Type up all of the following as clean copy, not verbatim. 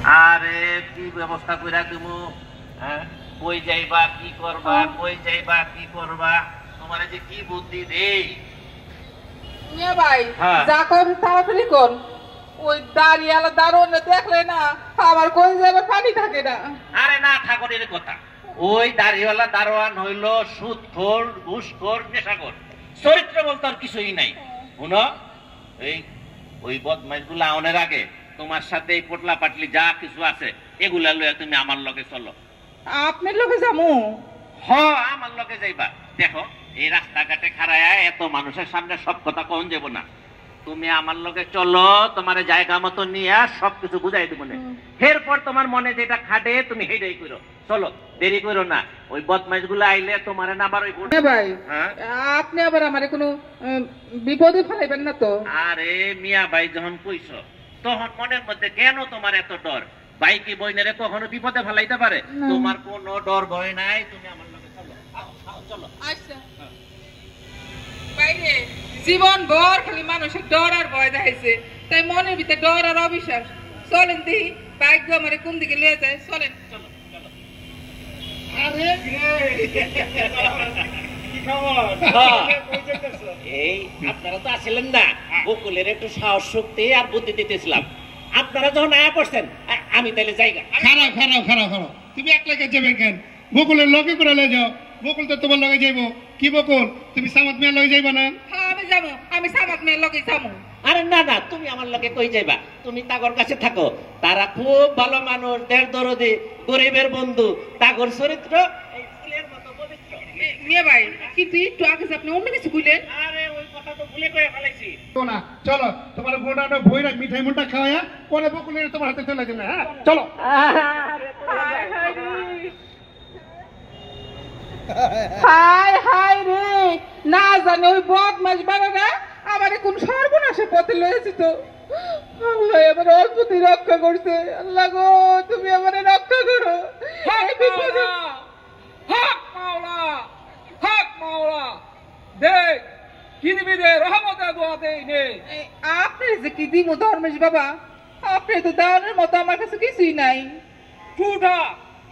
আরে কি ব্যবস্থা কইরা দিমু? হ্যাঁ, কই যাইবা কি করবা, কই যাইবা কি করবা, তোমারে যে কি বুদ্ধি দেই। মিয়া ভাই যা কর তাড়াতাড়ি কর। ওই দাঁড়িয়ালা দারোয়ান দেখলে না আমার কই যাবে পানি থাকে না। আরে না ঠাকুরের কথা, ওই দাড়িওয়ালা দারোয়ান হইল সুদখোর, ঘুষখোর, নেশাখোর, চরিত্র বলতে আর কিছুই নাই। শুনো, এই ওই বদমাইশগুলা আউনের আগে তোমার সাথে এই পোটলা পাটলি যা কিছু আছে এগুলা লইয়া তুমি আমার লগে চলো। আপনার লোকে যাবো? হ, আমার লগে যাইবা। দেখো এই রাস্তাঘাটে খাড়ায় এত মানুষের সামনে সব কথা কোন যাব না, তুমি আমার লগে চলো, তোমার জায়গা মতো নিয়ে সবকিছু বুঝাই দেবো না। এরপর তোমার মনে যেটা খাটে তুমি হেডেই করো, চলো, দেরি করো না। ওই বদমাইশ গুলো আইলে তোমার না আবার ওই ভাই আপনি আবার আমার কোনো বিপদে ফেলাইবেন না তো? আরে মিয়া ভাই যখন কইছ তখন মনের মধ্যে কেন তোমার এত ডর? ভাই কি বইনেরে কখনো বিপদে ফেলাইতে পারে? তোমার কোনো ডর ভয় নাই, তুমি আমার লগে চলো, চলো। আচ্ছা বাইরে জীবন ভর খালি মানুষের ডর আর ভয় দেখাইছে, তাই মনের ভিতরে ডর আর অবিশ্বাস। চলেন দেখি ভাগ্য আমারে কোন দিকে লিয়ে যায়, চলেন। চলো চলো। এই আপনারা তো আসলেন না, বকুলের একটু সাহস শক্তি আর বুদ্ধি দিতেছিলাম। আপনারা যখন আয়া পড়ছেন আমি তাইলে যাইগা। খারাপ খারাপ খারাপ খারাপ, তুমি এক লাখে যাবে কেন? বকুলের লগে করে লয়ে যাও। বকুল তো তোমার লগে যাইবো। কি বকুল, তুমি সামাদ মিয়া লগে যাইবা না? হ্যাঁ আমি যাবো, আমি সামাদ মিয়ার লগে যাবো। আরে না না, তুমি আমার লগে কই যাইবা? তুমি তাগর কাছে থাকো, তারা খুব ভালো মানুষ, দেড় দরদি, গরিবের বন্ধু, তাগর চরিত্র ফুলের মতো পবিত্র। মিয়া ভাই কিন্তু একটু আগে আপনি অন্য কিছু কইলেন। আরে ওই কথা তো ভুলে কয়ে ফেলাইছি। না চলো, তোমার গোড়াটা ভইরা মিঠাই মুঠা খাওয়া পরে বকুলের তোমার হাতে চলে যাবে। হ্যাঁ চলো। হায় হায় রে, না জানি ওই বদমাস বাবারা আমারে কোন সর্বনাশে পথে লয়েছি তো। আল্লাহ আমার অল্পতি রক্ষা করছে। আল্লাহ গো তুমি আমারে রক্ষা করো। হক মাওলা, হক মাওলা, দেখ কি দিবি রে, রহমতের দোয়া দেই নে। আপনি যে কি দিমু ধর্মেশ বাবা, আপনি তো দানের মতো আমার কাছে কিছুই নাই। চুটা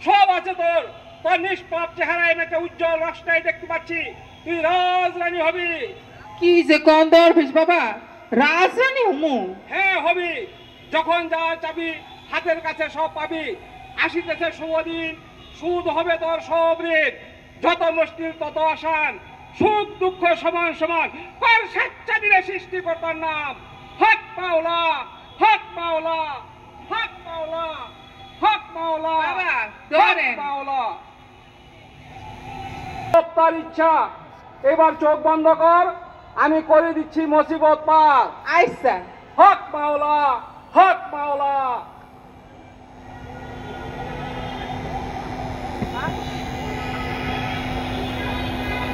সব আছে তোর, তোর নিষ্পাপ চেহারা এনেকে উজ্জ্বল রাস্তায় দেখতে পাচ্ছি, তুই রাজরানী হবি। কি যে কোন ধর্মেশ বাবা, রাজরানী হমু? হ্যাঁ হবি, যখন যা চাবি হাতের কাছে সব পাবি। আসিতেছে শুভদিন, সুদ হবে তোর সব ঋণ, যত মুশকিল তত আসান, সুখ দুঃখ সমান সমান, কার স্বেচ্ছা দিলে সৃষ্টিকর্তার নাম। হক মাওলা, হক মাওলা, হক মাওলা, হক মাওলা, বাবা হক ধরেন। মাওলা। তার ইচ্ছা, এবার চোখ বন্ধ কর, আমি করে দিচ্ছি মুসিবত পার। আইসা হক মাওলা, হক মাওলা।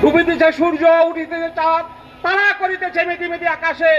ডুবিতেছে সূর্য, উঠিতেছে চাঁদ, তারা করিতেছে মেঘে মেঘে আকাশে।